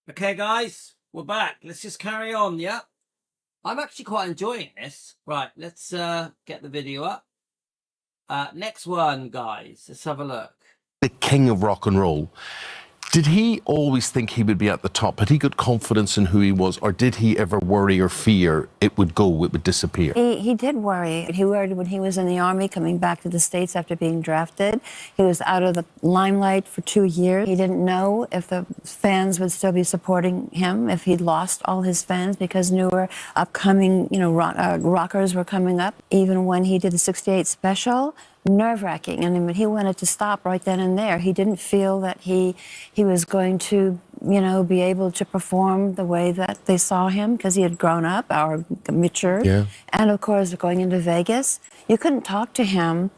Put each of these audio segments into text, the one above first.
Okay, guys, we're back. Let's just carry on, yeah? I'm actually quite enjoying this. Right, let's get the video up. Next one, guys. Let's have a look. The king of rock and roll. Did he always think he would be at the top? Had he got confidence in who he was, or did he ever worry or fear it would go, it would disappear? He did worry. He worried when he was in the Army, coming back to the States after being drafted. He was out of the limelight for 2 years. He didn't know if the fans would still be supporting him, if he'd lost all his fans because newer upcoming, rockers were coming up. Even when he did the 68 special, nerve-wracking. And I mean, he wanted to stop right then and there. He didn't feel that he was going to, be able to perform the way that they saw him because he had grown up or matured. Yeah. And of course, going into Vegas, you couldn't talk to him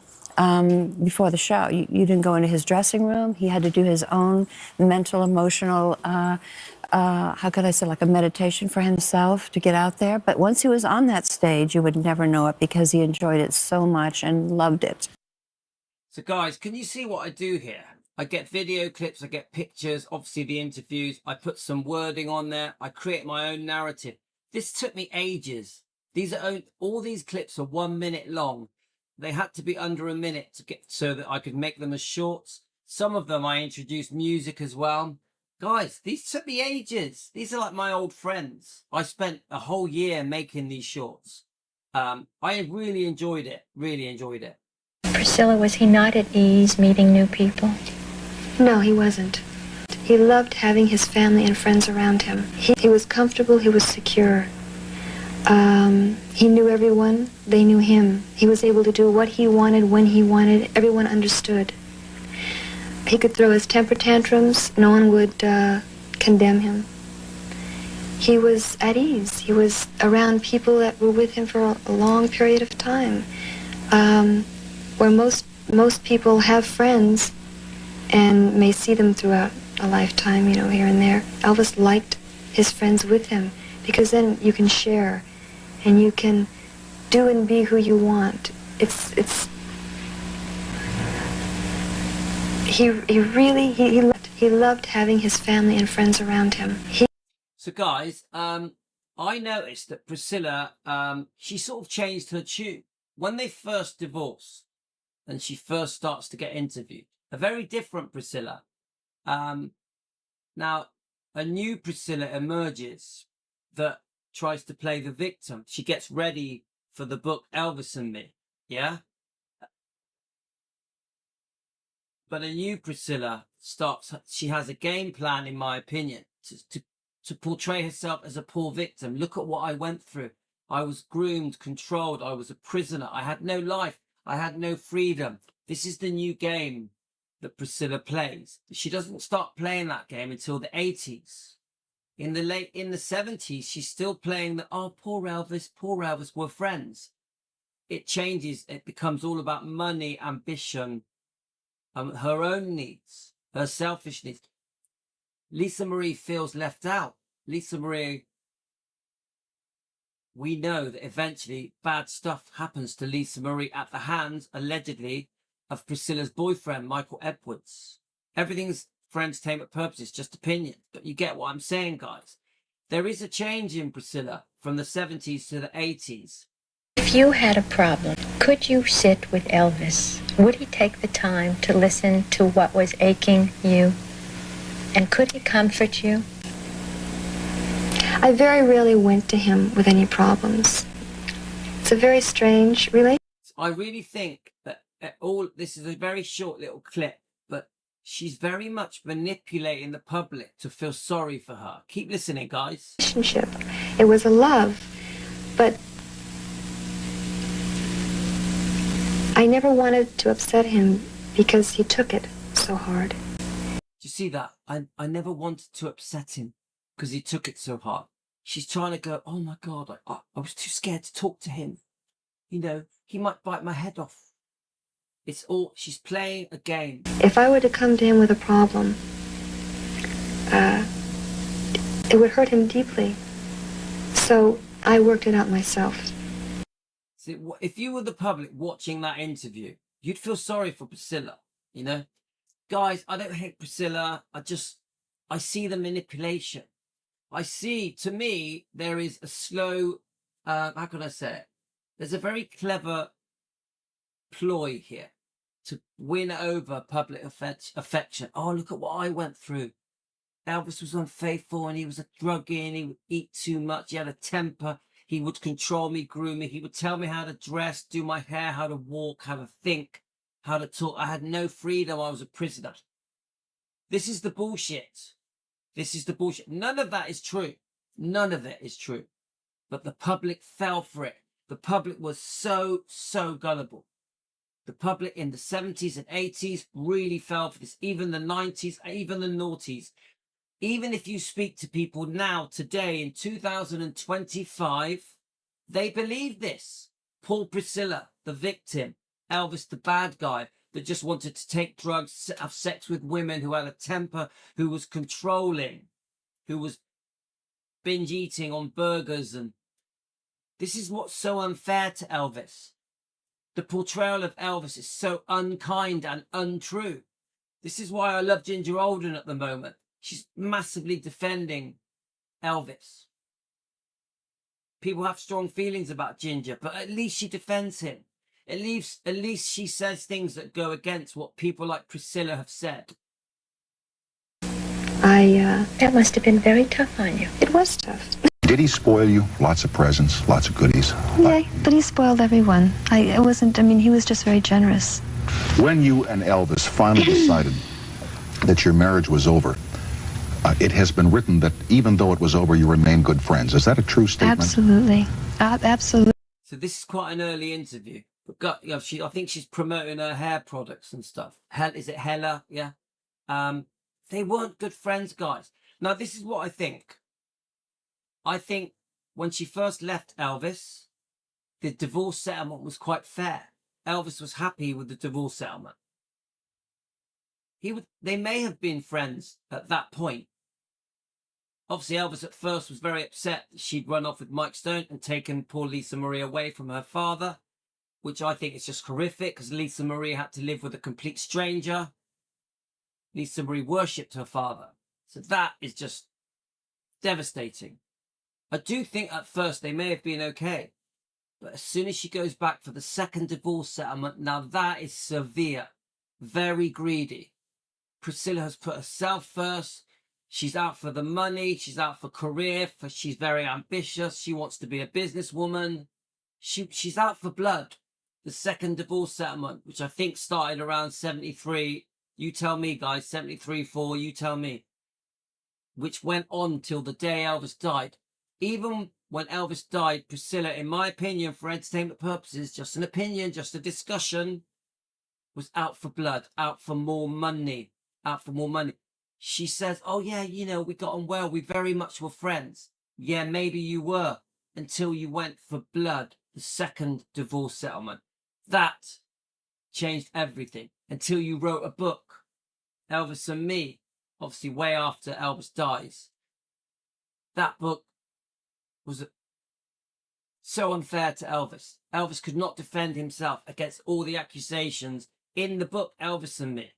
before the show. You didn't go into his dressing room. He had to do his own mental, emotional, how could I say, like a meditation for himself to get out there. But once he was on that stage, you would never know it because he enjoyed it so much and loved it. So, guys, can you see what I do here? I get video clips, I get pictures, obviously the interviews. I put some wording on there. I create my own narrative. This took me ages. All these clips are 1 minute long. They had to be under a minute to get so that I could make them as shorts. Some of them I introduced music as well. Guys, these took me ages. These are like my old friends. I spent a whole year making these shorts. I really enjoyed it. Really enjoyed it. Priscilla, was he not at ease meeting new people? No, he wasn't. He loved having his family and friends around him. He was comfortable, he was secure. He knew everyone, they knew him. He was able to do what he wanted, when he wanted. Everyone understood. He could throw his temper tantrums. No one would condemn him. He was at ease. He was around people that were with him for a long period of time. Where most people have friends and may see them throughout a lifetime, here and there. Elvis liked his friends with him because then you can share and you can do and be who you want. He loved having his family and friends around him. So, guys, I noticed that Priscilla, she sort of changed her tune when they first divorced and she first starts to get interviewed. A very different Priscilla. Now, a new Priscilla emerges that tries to play the victim. She gets ready for the book Elvis and Me, yeah? But a new Priscilla she has a game plan, in my opinion, to portray herself as a poor victim. Look at what I went through. I was groomed, controlled. I was a prisoner. I had no life. I had no freedom. This is the new game that Priscilla plays. She doesn't start playing that game until the 80s. In the 70s, she's still playing poor Elvis, we're friends. It changes. It becomes all about money, ambition, her own needs, her selfish needs. Lisa Marie feels left out. Lisa Marie, we know that eventually bad stuff happens to Lisa Marie at the hands, allegedly, of Priscilla's boyfriend, Michael Edwards. Everything's for entertainment purposes, just opinion. But you get what I'm saying, guys. There is a change in Priscilla from the 70s to the 80s. If you had a problem, could you sit with Elvis? Would he take the time to listen to what was aching you? And could he comfort you? I very rarely went to him with any problems. It's a very strange relationship. I really think that this is a very short little clip, but she's very much manipulating the public to feel sorry for her. Keep listening, guys. It was a love, but I never wanted to upset him because he took it so hard. Do you see that? I never wanted to upset him because he took it so hard. She's trying to go, oh my God, I was too scared to talk to him. He might bite my head off. She's playing a game. If I were to come to him with a problem, it would hurt him deeply. So I worked it out myself. See, if you were the public watching that interview, you'd feel sorry for Priscilla, Guys, I don't hate Priscilla. I see the manipulation. I see, to me, there is a slow, how can I say it? There's a very clever ploy here to win over public affection. Oh, look at what I went through. Elvis was unfaithful and he was a druggie and he would eat too much. He had a temper. He would control me, groom me. He would tell me how to dress, do my hair, how to walk, how to think, how to talk. I had no freedom. I was a prisoner. This is the bullshit. This is the bullshit. None of that is true. None of it is true. But the public fell for it. The public was so gullible. The public in the 70s and 80s really fell for this. Even the 90s, even the noughties. Even if you speak to people now, today, in 2025, they believe this. Paul Priscilla, the victim. Elvis, the bad guy that just wanted to take drugs, have sex with women, who had a temper, who was controlling, who was binge eating on burgers. And this is what's so unfair to Elvis. The portrayal of Elvis is so unkind and untrue. This is why I love Ginger Alden at the moment. She's massively defending Elvis. People have strong feelings about Ginger, but at least she defends him. At least she says things that go against what people like Priscilla have said. That must have been very tough on you. It was tough. Did he spoil you? Lots of presents, lots of goodies. Yeah, but he spoiled everyone. He was just very generous. When you and Elvis finally decided that your marriage was over, it has been written that even though it was over, you remain good friends. Is that a true statement? Absolutely. Absolutely. So this is quite an early interview. But I think she's promoting her hair products and stuff. Is it Hella? Yeah. They weren't good friends, guys. Now, this is what I think. I think when she first left Elvis, the divorce settlement was quite fair. Elvis was happy with the divorce settlement. They may have been friends at that point. Obviously, Elvis at first was very upset that she'd run off with Mike Stone and taken poor Lisa Marie away from her father, which I think is just horrific because Lisa Marie had to live with a complete stranger. Lisa Marie worshipped her father. So that is just devastating. I do think at first they may have been okay. But as soon as she goes back for the second divorce settlement, now that is severe. Very greedy. Priscilla has put herself first. She's out for the money. She's out for career. She's very ambitious. She wants to be a businesswoman. She's out for blood. The second divorce settlement, which I think started around 73. You tell me, guys. 73, 4. You tell me. Which went on till the day Elvis died. Even when Elvis died, Priscilla, in my opinion, for entertainment purposes, just an opinion, just a discussion, was out for blood, out for more money, out for more money. She says, oh yeah, we got on well. We very much were friends. Yeah, maybe you were, until you went for blood, the second divorce settlement. That changed everything, until you wrote a book, Elvis and Me, obviously way after Elvis dies. That book was so unfair to Elvis. Elvis could not defend himself against all the accusations in the book, Elvis and Me.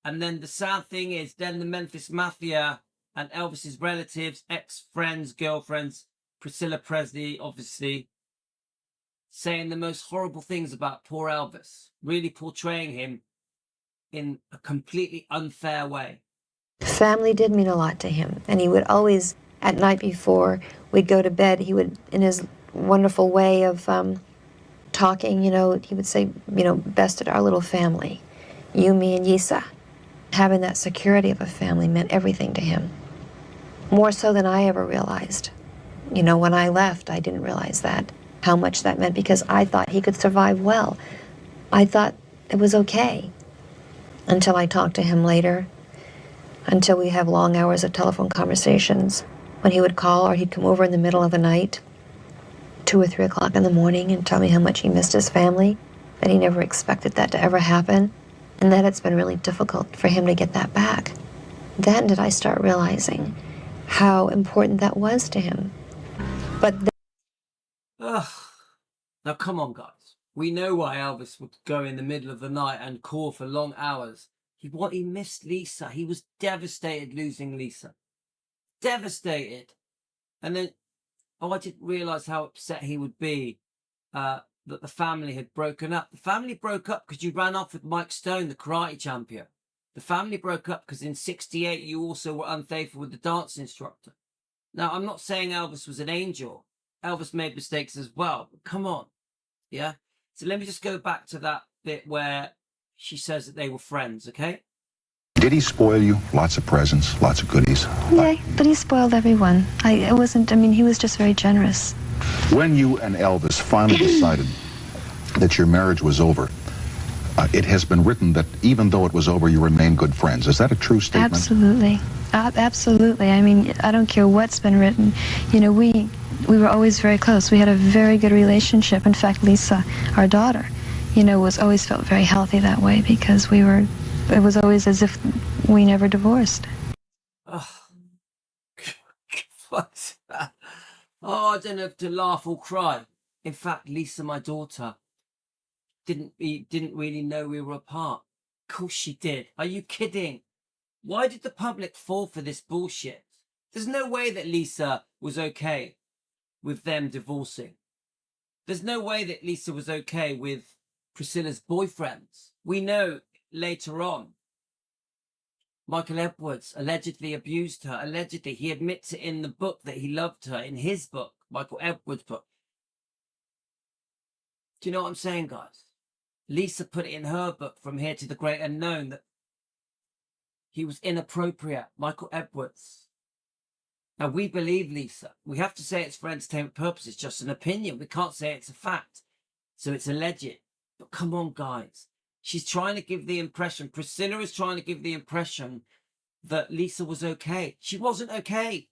And then the sad thing is, then the Memphis Mafia and Elvis's relatives, ex-friends, girlfriends, Priscilla Presley, obviously, saying the most horrible things about poor Elvis, really portraying him in a completely unfair way. Family did mean a lot to him, and he would always, at night before we'd go to bed, he would, in his wonderful way of talking, he would say, best at our little family, you, me, and Yisa. Having that security of a family meant everything to him, more so than I ever realized. When I left, I didn't realize that, how much that meant, because I thought he could survive well. I thought it was okay, until I talked to him later, until we have long hours of telephone conversations, when he would call or he'd come over in the middle of the night, 2 or 3 o'clock in the morning, and tell me how much he missed his family, that he never expected that to ever happen, and that it's been really difficult for him to get that back. Then did I start realizing how important that was to him. But Now come on, guys. We know why Elvis would go in the middle of the night and call for long hours. He missed Lisa. He was devastated losing Lisa. Devastated. And then, oh, I didn't realize how upset he would be that the family had broken up. The family broke up because you ran off with Mike Stone, the karate champion. The family broke up because in '68 you also were unfaithful with the dance instructor. Now, I'm not saying Elvis was an angel. Elvis made mistakes as well. But come on. Yeah? So let me just go back to that bit where she says that they were friends, okay? Did he spoil you? Lots of presents, lots of goodies. Yeah, but he spoiled everyone. I mean, he was just very generous. When you and Elvis finally decided that your marriage was over, it has been written that even though it was over, you remain good friends. Is that a true statement? Absolutely. Absolutely. I mean, I don't care what's been written. You know, we were always very close. We had a very good relationship. In fact, Lisa, our daughter, you know, always felt very healthy that way because it was always as if we never divorced. Oh, what's that? Oh, I don't know if to laugh or cry. In fact, Lisa, my daughter, didn't really know we were apart. Of course she did. Are you kidding? Why did the public fall for this bullshit? There's no way that Lisa was okay with them divorcing. There's no way that Lisa was okay with Priscilla's boyfriends. We know later on, Michael Edwards allegedly abused her. Allegedly, he admits it in the book that he loved her, in his book, Michael Edwards' book. Do you know what I'm saying, guys? Lisa put it in her book, From Here to the Great Unknown, that he was inappropriate, Michael Edwards. Now, we believe Lisa. We have to say it's for entertainment purposes, just an opinion. We can't say it's a fact. So it's alleged. But come on, guys. She's trying to give the impression, Priscilla is trying to give the impression that Lisa was okay. She wasn't okay.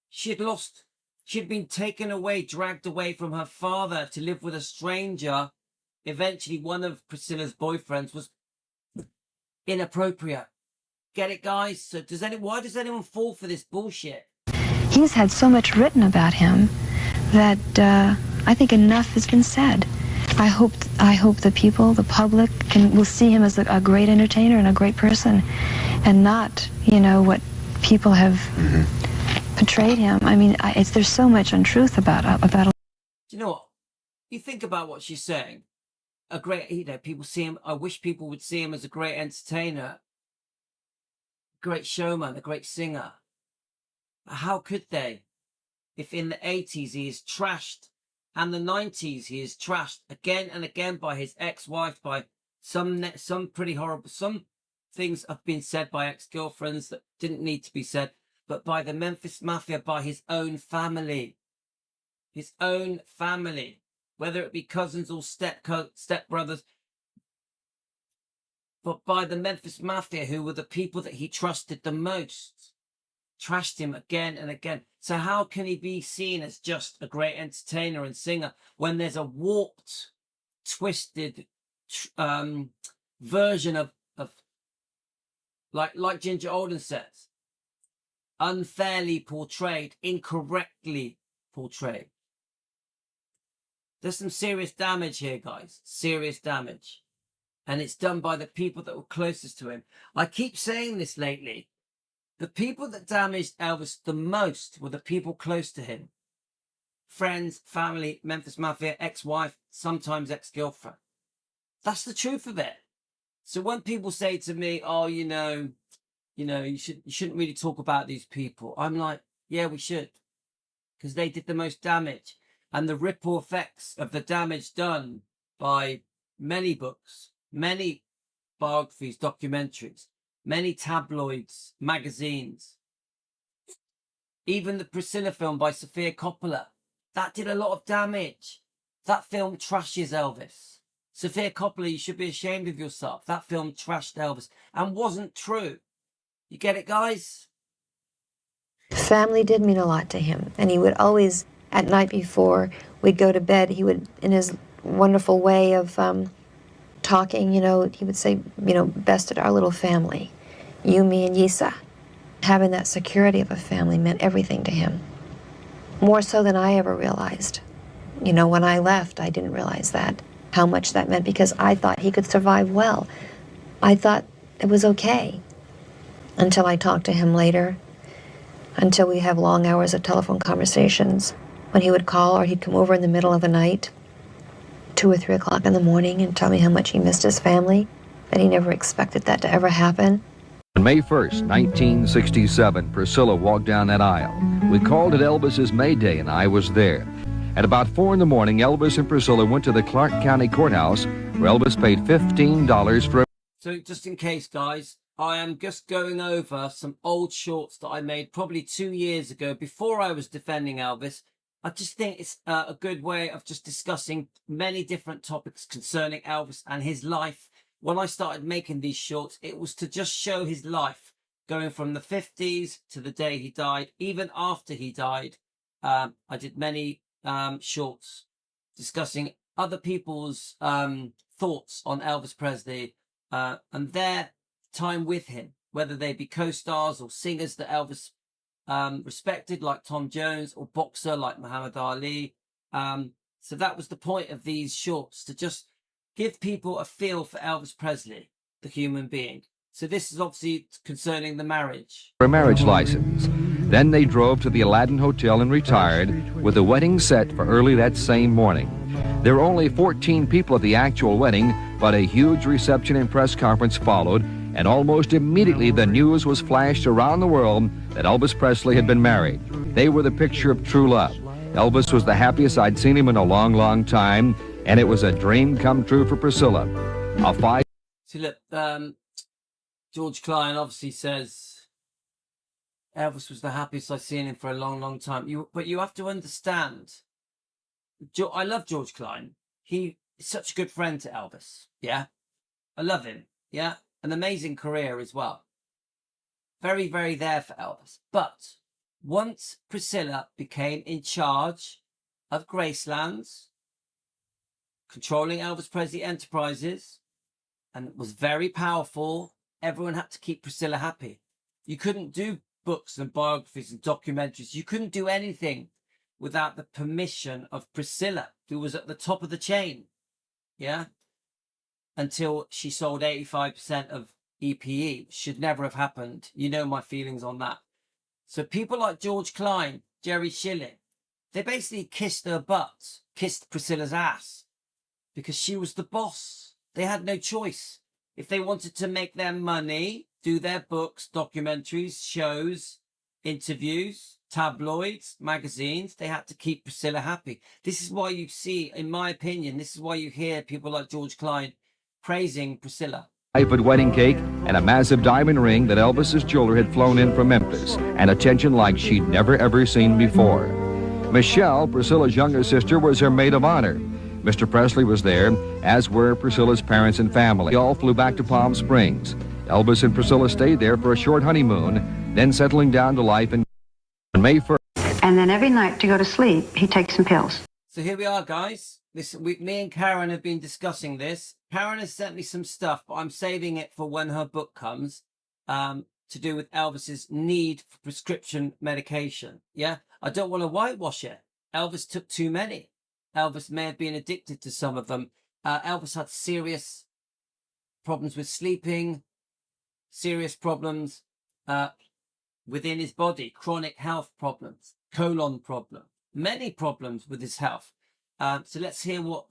She had been taken away, dragged away from her father to live with a stranger. Eventually, one of Priscilla's boyfriends was inappropriate. Get it, guys? So why does anyone fall for this bullshit? He's had so much written about him that I think enough has been said. I hope the people, the public, will see him as a great entertainer and a great person, and not, you know, what people have portrayed him. I mean, there's so much untruth about. Do you know what? You think about what she's saying. A great, you know, people see him. I wish people would see him as a great entertainer, great showman, a great singer. How could they? If in the 80s he is trashed, and the 90s he is trashed again and again by his ex-wife, by some pretty horrible, some things have been said by ex-girlfriends that didn't need to be said, but by the Memphis Mafia, by his own family, whether it be cousins or stepbrothers, but by the Memphis Mafia, who were the people that he trusted the most, trashed him again and again. So how can he be seen as just a great entertainer and singer when there's a warped, twisted version of like Ginger Alden says, unfairly portrayed, incorrectly portrayed. There's some serious damage here, guys. Serious damage. And it's done by the people that were closest to him. I keep saying this lately. The people that damaged Elvis the most were the people close to him. Friends, family, Memphis Mafia, ex-wife, sometimes ex-girlfriend. That's the truth of it. So when people say to me, oh, you shouldn't really talk about these people, I'm like, yeah, we should. Because they did the most damage. And the ripple effects of the damage done by many books, many biographies, documentaries, many tabloids, magazines, even the Priscilla film by Sofia Coppola, that did a lot of damage. That film trashes Elvis. Sofia Coppola, you should be ashamed of yourself. That film trashed Elvis and wasn't true. You get it, guys? Family did mean a lot to him, and he would always, at night before we'd go to bed, he would, in his wonderful way of talking, he would say, best at our little family, you, me, and Yisa. Having that security of a family meant everything to him, more so than I ever realized. When I left, I didn't realize that, how much that meant, because I thought he could survive well. I thought it was okay, until I talked to him later, until we have long hours of telephone conversations. When he would call, or he'd come over in the middle of the night, 2 or 3 o'clock in the morning, and tell me how much he missed his family, that he never expected that to ever happen. On May 1st, 1967, Priscilla walked down that aisle. We called it Elvis's May Day, and I was there. At about 4 in the morning, Elvis and Priscilla went to the Clark County Courthouse, where Elvis paid $15 for a... So just in case, guys, I am just going over some old shorts that I made probably 2 years ago before I was defending Elvis. I just think it's a good way of just discussing many different topics concerning Elvis and his life. When I started making these shorts, it was to just show his life going from the 50s to the day he died. Even after he died, I did many shorts discussing other people's thoughts on Elvis Presley and their time with him, whether they be co-stars or singers that Elvis respected, like Tom Jones, or boxer like Muhammad Ali. So that was the point of these shorts, to just give people a feel for Elvis Presley, the human being. So this is obviously concerning the marriage. For a marriage license. Then they drove to the Aladdin Hotel and retired with the wedding set for early that same morning. There were only 14 people at the actual wedding, but a huge reception and press conference followed, and almost immediately the news was flashed around the world that Elvis Presley had been married. They were the picture of true love. Elvis was the happiest I'd seen him in a long, long time, and it was a dream come true for Priscilla. So look, George Klein obviously says Elvis was the happiest I've seen him for a long, long time. But you have to understand, I love George Klein. He is such a good friend to Elvis. Yeah, I love him. Yeah, an amazing career as well. Very, very there for Elvis. But once Priscilla became in charge of Graceland's, controlling Elvis Presley Enterprises, and was very powerful, everyone had to keep Priscilla happy. You couldn't do books and biographies and documentaries. You couldn't do anything without the permission of Priscilla, who was at the top of the chain. Yeah. Until she sold 85% of EPE. Should never have happened. You know my feelings on that. So people like George Klein, Jerry Schilling, they basically kissed her butt, kissed Priscilla's ass, because she was the boss. They had no choice. If they wanted to make their money, do their books, documentaries, shows, interviews, tabloids, magazines, they had to keep Priscilla happy. This is why you see, in my opinion, this is why you hear people like George Klein praising Priscilla. Private wedding cake and a massive diamond ring that Elvis's jeweler had flown in from Memphis, and attention like she'd never ever seen before. Michelle, Priscilla's younger sister, was her maid of honor. Mr. Presley was there, as were Priscilla's parents and family. They all flew back to Palm Springs. Elvis and Priscilla stayed there for a short honeymoon, then settling down to life on May 1st. And then every night to go to sleep, he takes some pills. So here we are, guys. Me and Karen have been discussing this. Karen has sent me some stuff, but I'm saving it for when her book comes, to do with Elvis's need for prescription medication. Yeah, I don't want to whitewash it. Elvis took too many. Elvis may have been addicted to some of them. Elvis had serious problems with sleeping, serious problems within his body, chronic health problems, colon problem, many problems with his health. So let's hear what,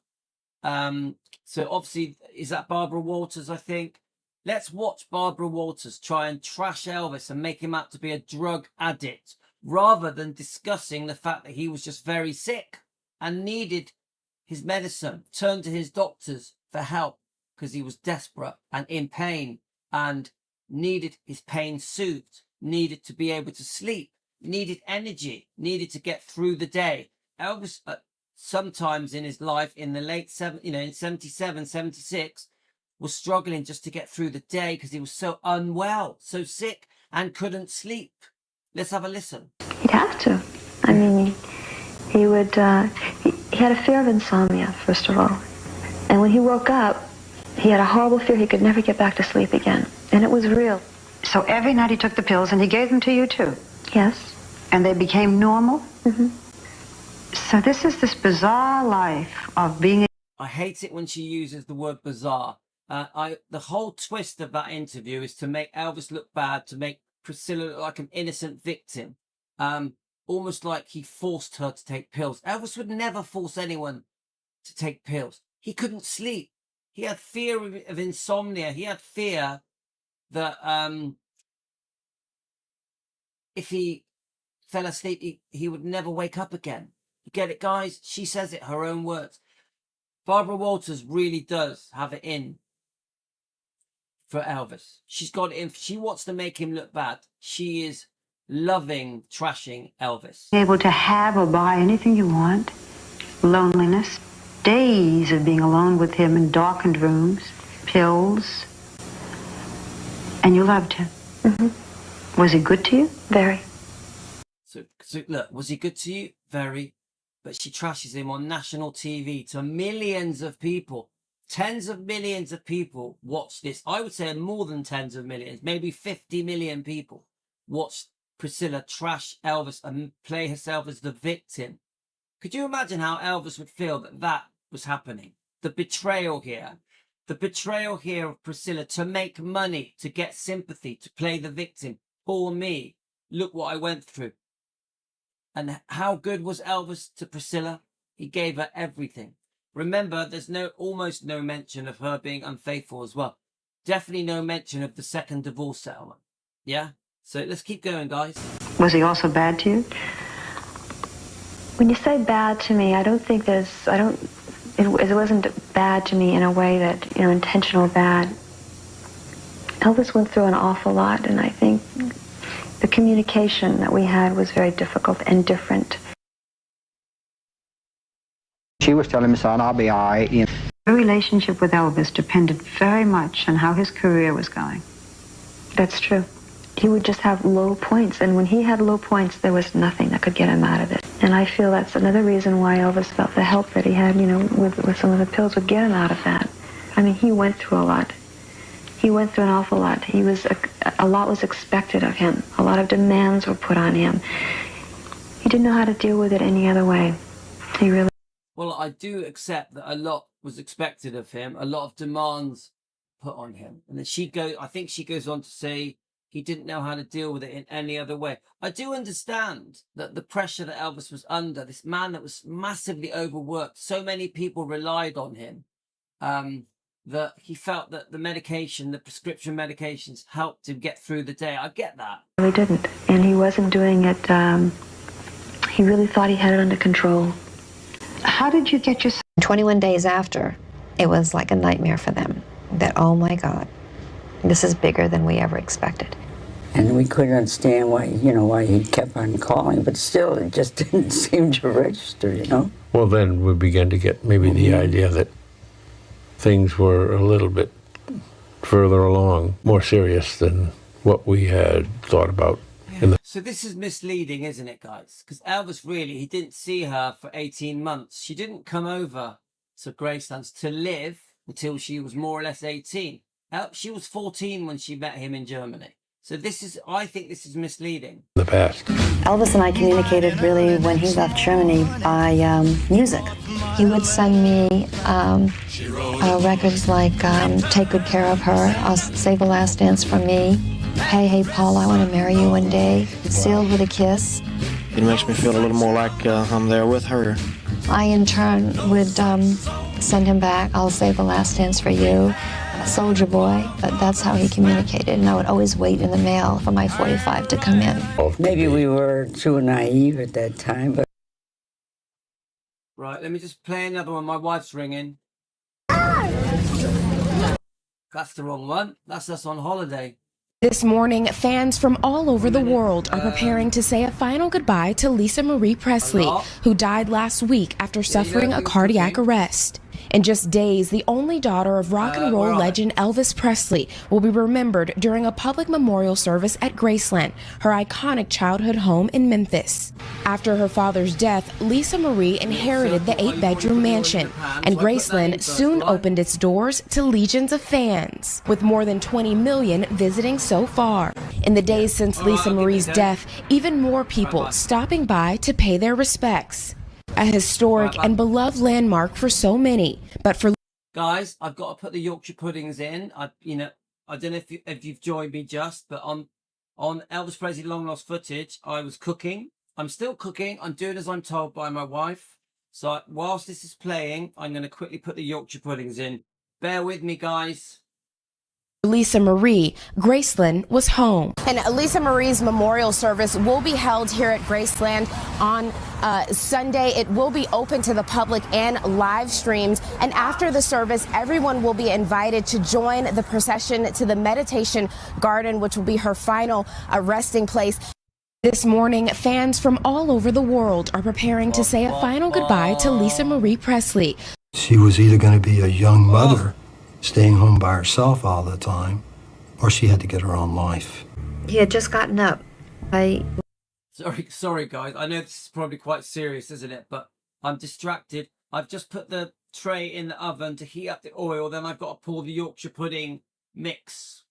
so obviously, is that Barbara Walters, I think? Let's watch Barbara Walters try and trash Elvis and make him out to be a drug addict, rather than discussing the fact that he was just very sick and needed his medicine, turned to his doctors for help because he was desperate and in pain and needed his pain soothed, needed to be able to sleep, needed energy, needed to get through the day. Elvis, sometimes in his life, in the late in 77, 76, was struggling just to get through the day because he was so unwell, so sick, and couldn't sleep. Let's have a listen. He'd have to. I mean, he would, he had a fear of insomnia, first of all. And when he woke up, he had a horrible fear he could never get back to sleep again. And it was real. So every night he took the pills, and he gave them to you, too? Yes. And they became normal? Mm-hmm. So this is this bizarre life of being... I hate it when she uses the word bizarre. The whole twist of that interview is to make Elvis look bad, to make Priscilla look like an innocent victim. almost like he forced her to take pills. Elvis would never force anyone to take pills. He couldn't sleep. He had fear of insomnia. He had fear that if he fell asleep, he would never wake up again. You get it, guys? She says it, her own words. Barbara Walters really does have it in for Elvis. She's got it in. She wants to make him look bad. She is loving trashing Elvis. Able to have or buy anything you want. Loneliness. Days of being alone with him in darkened rooms. Pills. And you loved him. Mm-hmm. Was he good to you? Very. So look, was he good to you? Very. But she trashes him on national TV to millions of people. Tens of millions of people watch this. I would say more than tens of millions, maybe 50 million people watch Priscilla trash Elvis and play herself as the victim. Could you imagine how Elvis would feel that that was happening? The betrayal here. The betrayal here of Priscilla to make money, to get sympathy, to play the victim. Poor me. Look what I went through. And how good was Elvis to Priscilla? He gave her everything. Remember, there's almost no mention of her being unfaithful as well. Definitely no mention of the second divorce settlement. Yeah? So let's keep going, guys. Was he also bad to you? When you say bad to me, I don't think it wasn't bad to me in a way that, intentional bad. Elvis went through an awful lot, and I think the communication that we had was very difficult and different. She was telling me, son, I'll be all right. Your relationship with Elvis depended very much on how his career was going. That's true. He would just have low points, and when he had low points, there was nothing that could get him out of it. And I feel that's another reason why Elvis felt the help that he had, with some of the pills would get him out of that. I mean, he went through a lot. He went through an awful lot. A lot was expected of him. A lot of demands were put on him. He didn't know how to deal with it any other way. He really... Well, I do accept that a lot was expected of him, a lot of demands put on him. And then I think she goes on to say he didn't know how to deal with it in any other way. I do understand that the pressure that Elvis was under, this man that was massively overworked, so many people relied on him, that he felt that the medication, the prescription medications helped him get through the day. I get that. He really didn't. And he wasn't doing it, he really thought he had it under control. How did you get your... 21 days after, it was like a nightmare for them. That, oh my God, this is bigger than we ever expected. And we couldn't understand why he kept on calling, but still, it just didn't seem to register, Well, then we began to get maybe the idea that things were a little bit further along, more serious than what we had thought about. So this is misleading, isn't it, guys? Because Elvis he didn't see her for 18 months. She didn't come over to Graceland's to live until she was more or less 18. She was 14 when she met him in Germany. So I think this is misleading. The past. Elvis and I communicated really when he left Germany by music. He would send me records like Take Good Care of Her, I'll Save the Last Dance for Me, Hey, Hey, Paul, I Want to Marry You One Day, Sealed with a Kiss. It makes me feel a little more like I'm there with her. I, in turn, would send him back, I'll Save the Last Dance for You, Soldier Boy. But that's how he communicated, and I would always wait in the mail for my 45 to come in. Maybe we were too naive at that time, but... Right, let me just play another one. My wife's ringing. That's the wrong one. That's us on holiday. This morning, fans from all over the world are preparing to say a final goodbye to Lisa Marie Presley, who died last week after suffering a cardiac arrest. In just days, the only daughter of rock and roll legend Elvis Presley will be remembered during a public memorial service at Graceland, her iconic childhood home in Memphis. After her father's death, Lisa Marie inherited the 8-bedroom mansion, and Graceland soon opened its doors to legions of fans, with more than 20 million visiting so far. In the days since Lisa Marie's death, even more people stopping by to pay their respects. A historic and beloved landmark for so many, but for... Guys, I've got to put the Yorkshire puddings in. I don't know if you've joined me but on Elvis Presley Long Lost Footage, I was cooking. I'm still cooking. I'm doing as I'm told by my wife. So whilst this is playing, I'm going to quickly put the Yorkshire puddings in. Bear with me, guys. Lisa Marie, Graceland was home. And Lisa Marie's memorial service will be held here at Graceland on Sunday. It will be open to the public and live streamed. And after the service, everyone will be invited to join the procession to the meditation garden, which will be her final resting place. This morning, fans from all over the world are preparing to say a final goodbye to Lisa Marie Presley. She was either going to be a young mother staying home by herself all the time, or she had to get her own life. He had just gotten up. Sorry, guys. I know this is probably quite serious, isn't it? But I'm distracted. I've just put the tray in the oven to heat up the oil. Then I've got to pour the Yorkshire pudding mix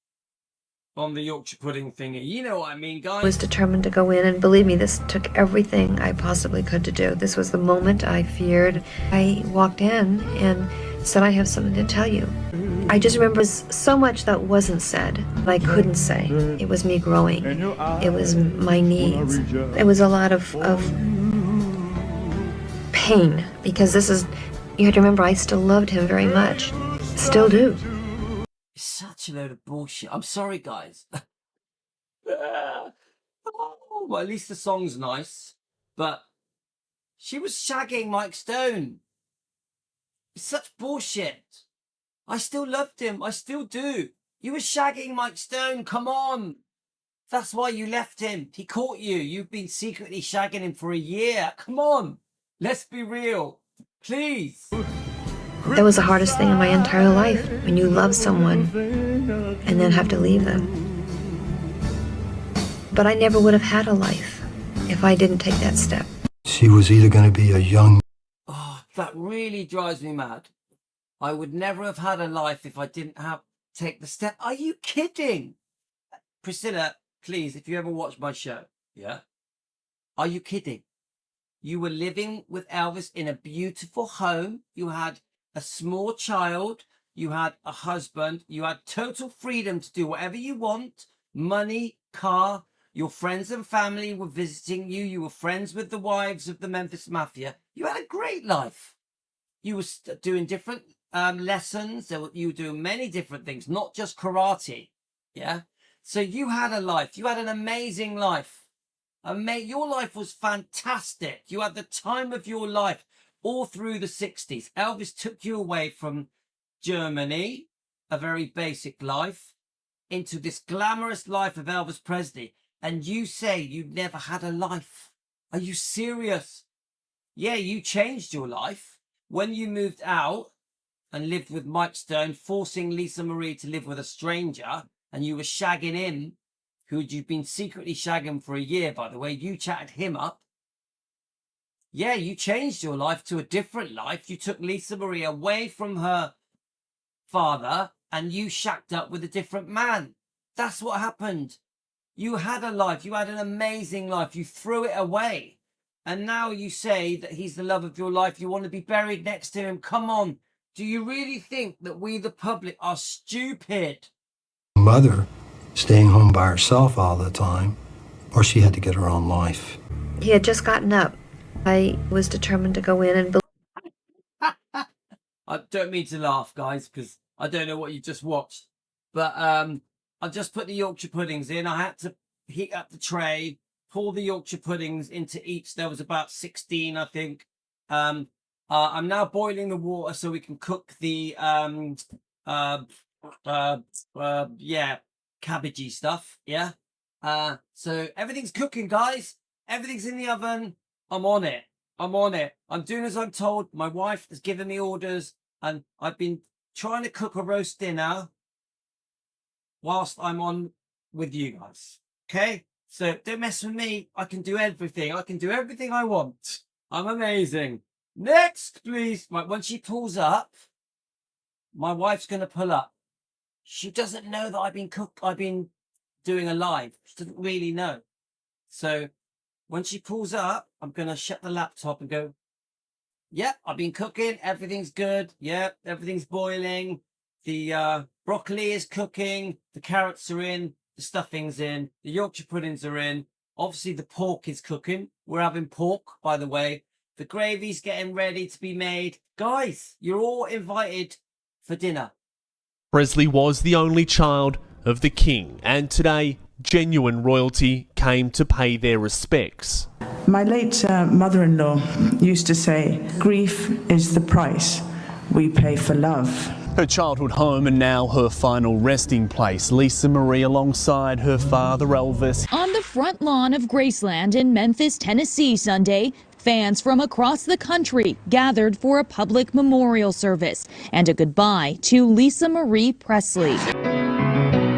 on the Yorkshire pudding thingy. You know what I mean, guys? I was determined to go in, and believe me, this took everything I possibly could to do. This was the moment I feared. I walked in and said, I have something to tell you. I just remember so much that wasn't said, that I couldn't say. It was me growing. It was my needs. It was a lot of pain, because this is, you have to remember, I still loved him very much. Still do. It's such a load of bullshit. I'm sorry, guys. Well, at least the song's nice. But she was shagging Mike Stone. It's such bullshit. I still loved him. I still do. You were shagging Mike Stone. Come on. That's why you left him. He caught you. You've been secretly shagging him for a year. Come on. Let's be real. Please. That was the hardest thing in my entire life, when you love someone and then have to leave them. But I never would have had a life if I didn't take that step. She was either going to be a young... Oh, that really drives me mad. I would never have had a life if I didn't take the step. Are you kidding? Priscilla, please, if you ever watch my show, yeah? Are you kidding? You were living with Elvis in a beautiful home. You had a small child. You had a husband. You had total freedom to do whatever you want. Money, car. Your friends and family were visiting you. You were friends with the wives of the Memphis Mafia. You had a great life. You were doing different lessons. You were doing many different things, not just karate. Yeah. So you had a life. You had an amazing life. Your life was fantastic. You had the time of your life all through the 60s. Elvis took you away from Germany, a very basic life, into this glamorous life of Elvis Presley. And you say you never had a life. Are you serious? Yeah, you changed your life when you moved out and lived with Mike Stone, forcing Lisa Marie to live with a stranger, and you were shagging him, who you'd been secretly shagging for a year, by the way. You chatted him up. Yeah, you changed your life to a different life. You took Lisa Marie away from her father and you shacked up with a different man. That's what happened. You had a life. You had an amazing life. You threw it away. And now you say that he's the love of your life. You want to be buried next to him. Come on. Do you really think that we, the public, are stupid? Mother staying home by herself all the time, or she had to get her own life. He had just gotten up. I was determined to go in and I don't mean to laugh, guys, because I don't know what you just watched. But I just put the Yorkshire puddings in. I had to heat up the tray, pour the Yorkshire puddings into each. There was about 16, I think. I'm now boiling the water so we can cook the cabbagey stuff. Yeah. So everything's cooking, guys. Everything's in the oven. I'm on it. I'm doing as I'm told. My wife has given me orders, and I've been trying to cook a roast dinner whilst I'm on with you guys. Okay? So don't mess with me. I can do everything. I can do everything I want. I'm amazing. Next, please. Right, when she pulls up, my wife's going to pull up. She doesn't know that I've been doing a live. She doesn't really know. So when she pulls up, I'm going to shut the laptop and go, yep, I've been cooking. Everything's good. Yep, everything's boiling. The broccoli is cooking. The carrots are in. The stuffing's in. The Yorkshire puddings are in. Obviously, the pork is cooking. We're having pork, by the way. The gravy's getting ready to be made. Guys, you're all invited for dinner. Presley was the only child of the king, and today, genuine royalty came to pay their respects. My late mother-in-law used to say, grief is the price we pay for love. Her childhood home and now her final resting place, Lisa Marie alongside her father Elvis. On the front lawn of Graceland in Memphis, Tennessee Sunday, fans from across the country gathered for a public memorial service and a goodbye to Lisa Marie Presley.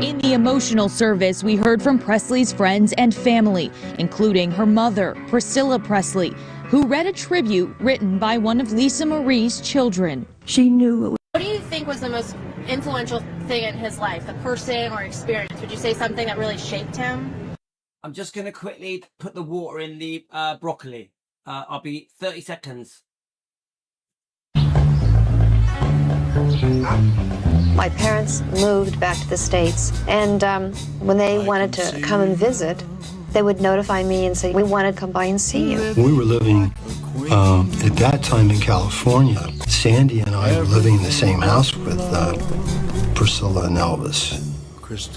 In the emotional service, we heard from Presley's friends and family, including her mother, Priscilla Presley, who read a tribute written by one of Lisa Marie's children. She knew it was. What do you think was the most influential thing in his life, the person or experience? Would you say something that really shaped him? I'm just going to quickly put the water in the broccoli. I'll be 30 seconds. My parents moved back to the States, and when they wanted to come and visit, they would notify me and say, we want to come by and see you. We were living at that time in California. Sandy and I were living in the same house with Priscilla and Elvis.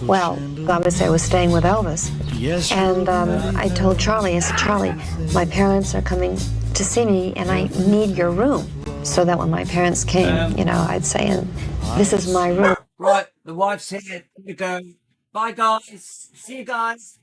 Well, obviously I was staying with Elvis. And I told Charlie, I said, Charlie, my parents are coming to see me and I need your room. So that when my parents came, you know, I'd say, and this is my room. Right, the wife's here. Here we go. Bye, guys. See you guys.